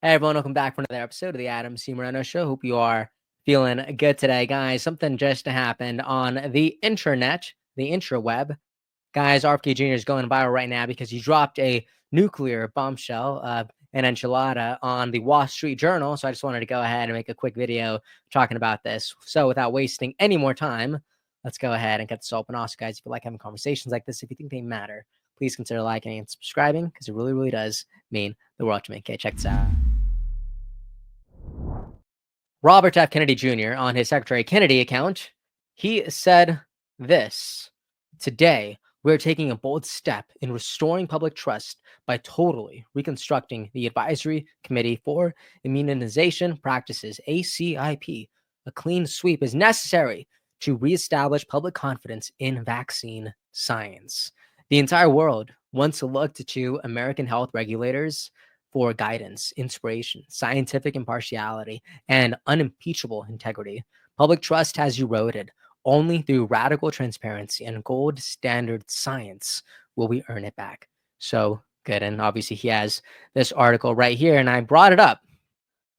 Hey everyone, welcome back for another episode of the Adam C. Moreno Show. Hope you are feeling good today, guys. Something just happened on the internet, the intraweb. Guys, RFK Jr. is going viral right now because he dropped a nuclear bombshell, an enchilada on the Wall Street Journal. So I just wanted to go ahead and make a quick video talking about this. So without wasting any more time, let's go ahead and get this open. Also, guys, if you like having conversations like this, if you think they matter, please consider liking and subscribing because it really, really does mean the world to me. Okay, check this out. Robert F. Kennedy Jr. on his Secretary Kennedy account, he said this: "Today, we're taking a bold step in restoring public trust by totally reconstructing the Advisory Committee for Immunization Practices, ACIP. A clean sweep is necessary to reestablish public confidence in vaccine science." The entire world once looked to American health regulators for guidance, inspiration, scientific impartiality, and unimpeachable integrity. Public trust has eroded. Only through radical transparency and gold standard science will we earn it back. So good. And obviously, he has this article right here, and I brought it up,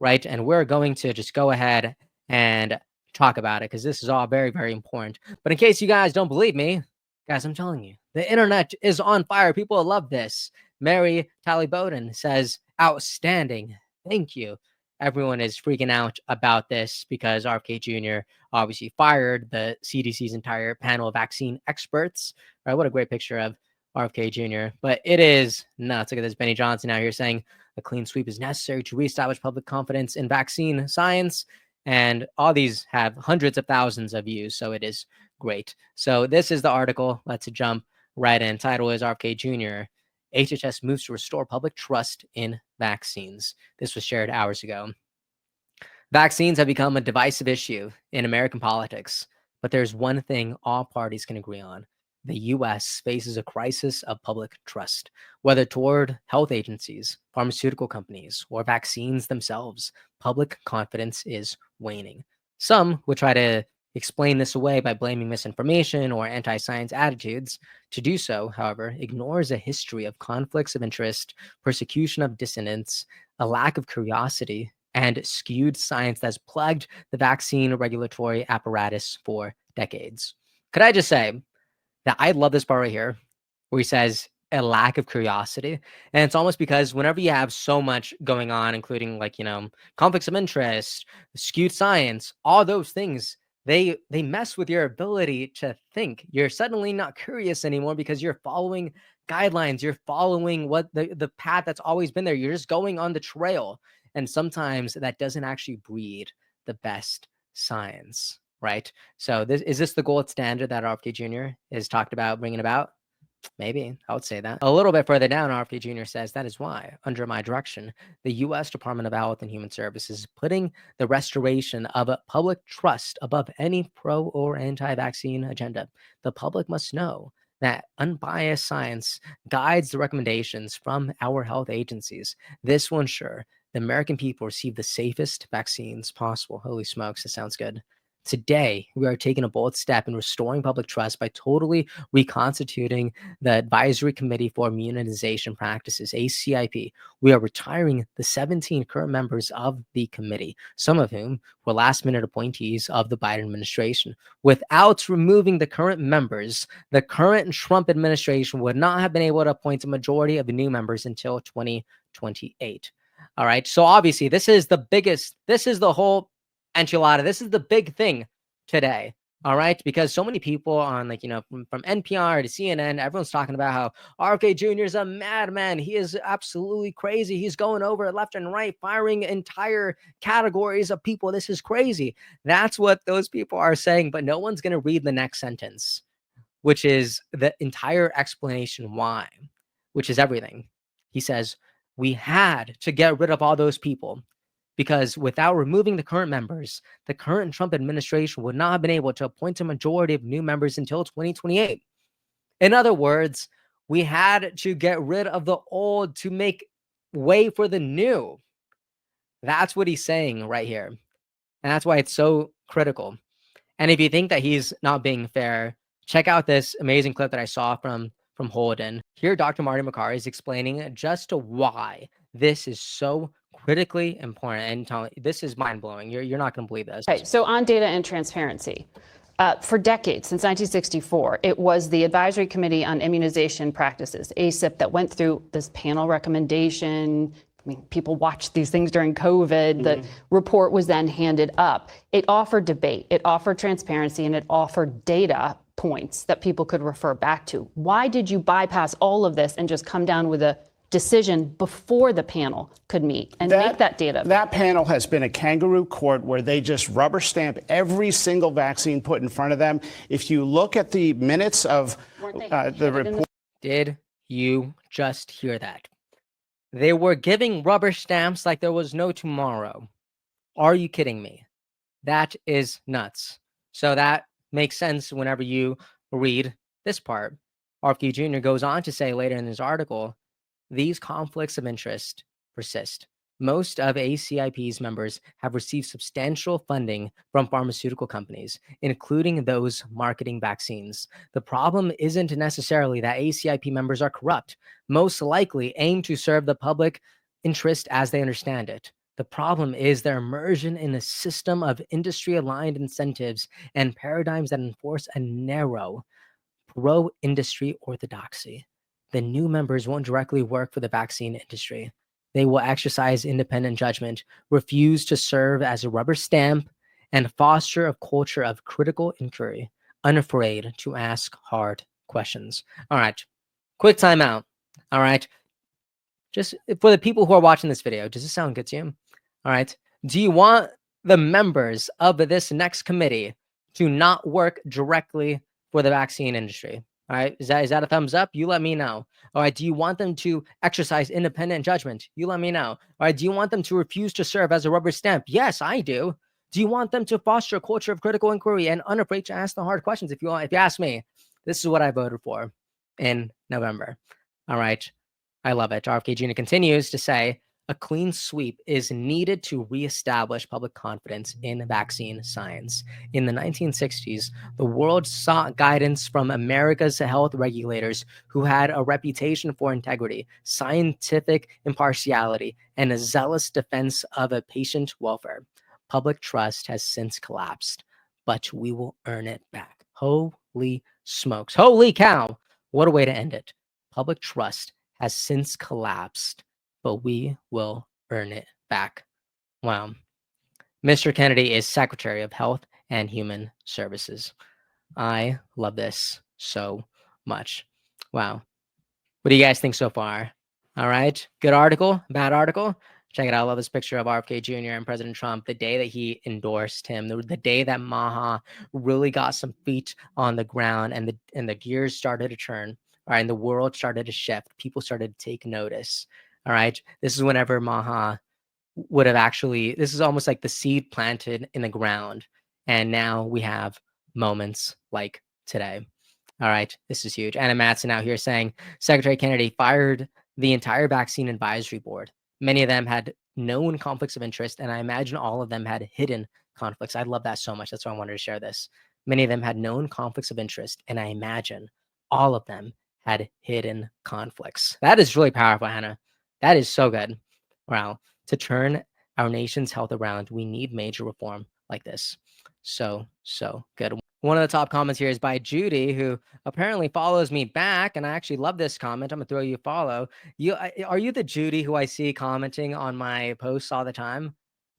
right? And we're going to just go ahead and talk about it because this is all very, very important. But in case you guys don't believe me, guys, I'm telling you, the internet is on fire. People love this. Mary Tally Bowden says, "Outstanding. Thank you." Everyone is freaking out about this because RFK Jr. obviously fired the CDC's entire panel of vaccine experts. Right? What a great picture of RFK Jr. But it is nuts. Look at this. Benny Johnson out here saying a clean sweep is necessary to reestablish public confidence in vaccine science. And all these have hundreds of thousands of views. So it is great. So this is the article. Let's jump right in. Title is RFK Jr. HHS moves to restore public trust in vaccines. This was shared hours ago. Vaccines have become a divisive issue in American politics, but there's one thing all parties can agree on. The U.S. faces a crisis of public trust, whether toward health agencies, pharmaceutical companies, or vaccines themselves. Public confidence is waning. Some would try to explain this away by blaming misinformation or anti-science attitudes. To do so, however, ignores a history of conflicts of interest, persecution of dissidents, a lack of curiosity, and skewed science that's plagued the vaccine regulatory apparatus for decades. Could I just say that I love this part right here where he says a lack of curiosity. And it's almost because whenever you have so much going on, including conflicts of interest, skewed science, all those things, they mess with your ability to think. You're suddenly not curious anymore because you're following guidelines. You're following what the path that's always been there. You're just going on the trail. And sometimes that doesn't actually breed the best science, right? So is this the gold standard that RFK Jr. is talked about bringing about? Maybe. I would say that. A little bit further down, RFK Jr. says, "That is why, under my direction, the U.S. Department of Health and Human Services is putting the restoration of a public trust above any pro or anti-vaccine agenda. The public must know that unbiased science guides the recommendations from our health agencies. This will ensure the American people receive the safest vaccines possible." Holy smokes, that sounds good. "Today, we are taking a bold step in restoring public trust by totally reconstituting the Advisory Committee for Immunization Practices, ACIP. We are retiring the 17 current members of the committee, some of whom were last-minute appointees of the Biden administration. Without removing the current members, the current Trump administration would not have been able to appoint a majority of the new members until 2028. All right, so obviously this is the biggest, this is the whole enchilada. This is the big thing today. All right, because so many people on from NPR to CNN, everyone's talking about how RFK Jr. is a madman. He is absolutely crazy. He's going over left and right, firing entire categories of people. This is crazy. That's what those people are saying, but no one's going to read the next sentence, which is the entire explanation why, which is everything. He says, "We had to get rid of all those people, because without removing the current members, the current Trump administration would not have been able to appoint a majority of new members until 2028. In other words, we had to get rid of the old to make way for the new." That's what he's saying right here. And that's why it's so critical. And if you think that he's not being fair, check out this amazing clip that I saw from Holden. Here, Dr. Marty Makary is explaining just why this is so Critically important. And Tom, this is mind blowing. You're not going to believe this. Okay, so on data and transparency. For decades, since 1964, it was the Advisory Committee on Immunization Practices, ACIP, that went through this panel recommendation. I mean, people watched these things during COVID. The report was then handed up. It offered debate, it offered transparency, and it offered data points that people could refer back to. Why did you bypass all of this and just come down with a decision before the panel could meet and make that data? That panel has been a kangaroo court where they just rubber stamp every single vaccine put in front of them. If you look at the minutes of the report. Did you just hear that? They were giving rubber stamps like there was no tomorrow. Are you kidding me? That is nuts. So that makes sense whenever you read this part. RFK Jr. goes on to say later in his article, these conflicts of interest persist. Most of ACIP's members have received substantial funding from pharmaceutical companies, including those marketing vaccines. The problem isn't necessarily that ACIP members are corrupt, most likely aim to serve the public interest as they understand it. The problem is their immersion in a system of industry-aligned incentives and paradigms that enforce a narrow, pro-industry orthodoxy. The new members won't directly work for the vaccine industry. They will exercise independent judgment, refuse to serve as a rubber stamp, and foster a culture of critical inquiry, unafraid to ask hard questions. All right, quick timeout. All right, just for the people who are watching this video, does this sound good to you? All right, do you want the members of this next committee to not work directly for the vaccine industry? All right, is that a thumbs up? You let me know. All right, do you want them to exercise independent judgment? You let me know. All right, do you want them to refuse to serve as a rubber stamp? Yes, I do. Do you want them to foster a culture of critical inquiry and unafraid to ask the hard questions? If you ask me, this is what I voted for in November. All right, I love it. RFK Jr. continues to say, a clean sweep is needed to reestablish public confidence in vaccine science. In the 1960s, the world sought guidance from America's health regulators who had a reputation for integrity, scientific impartiality, and a zealous defense of a patient welfare. Public trust has since collapsed, but we will earn it back. Holy smokes. Holy cow. What a way to end it. Public trust has since collapsed, but we will earn it back. Wow. Mr. Kennedy is Secretary of Health and Human Services. I love this so much. Wow. What do you guys think so far? All right. Good article, bad article. Check it out. I love this picture of RFK Jr. and President Trump the day that he endorsed him, the day that Maha really got some feet on the ground and the gears started to turn. All right, and the world started to shift. People started to take notice. All right. This is whenever Maha would have actually, this is almost like the seed planted in the ground. And now we have moments like today. All right. This is huge. Anna Mattson out here saying Secretary Kennedy fired the entire vaccine advisory board. Many of them had known conflicts of interest, and I imagine all of them had hidden conflicts. I love that so much. That's why I wanted to share this. Many of them had known conflicts of interest, and I imagine all of them had hidden conflicts. That is really powerful, Hannah. That is so good. Wow. To turn our nation's health around, we need major reform like this. So good. One of the top comments here is by Judy, who apparently follows me back. And I actually love this comment. I'm going to throw you a follow. Are you the Judy who I see commenting on my posts all the time?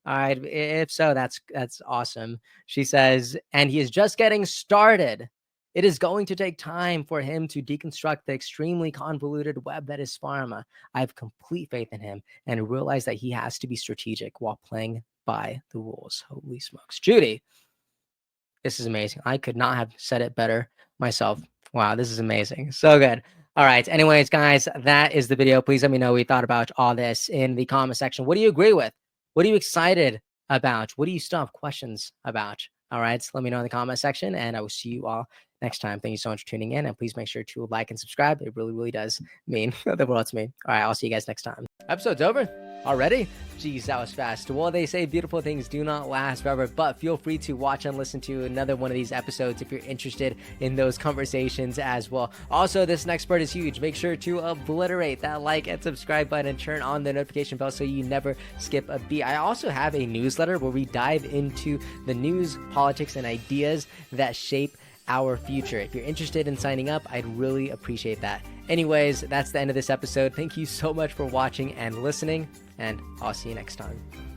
All right. If so, that's awesome. She says, and he is just getting started. It is going to take time for him to deconstruct the extremely convoluted web that is pharma. I have complete faith in him and realize that he has to be strategic while playing by the rules. Holy smokes. Judy, this is amazing. I could not have said it better myself. Wow, this is amazing. So good. All right. Anyways, guys, that is the video. Please let me know what you thought about all this in the comment section. What do you agree with? What are you excited about? What do you still have questions about? All right. So let me know in the comment section, and I will see you all next time. Thank you so much for tuning in, and please make sure to like and subscribe. It really, really does mean the world to me. All right, I'll see you guys next time. Episode's over already? Jeez, that was fast. Well, they say beautiful things do not last forever, but feel free to watch and listen to another one of these episodes if you're interested in those conversations as well. Also, this next part is huge. Make sure to obliterate that like and subscribe button and turn on the notification bell so you never skip a beat. I also have a newsletter where we dive into the news, politics, and ideas that shape our future. If you're interested in signing up, I'd really appreciate that. Anyways, that's the end of this episode. Thank you so much for watching and listening, and I'll see you next time.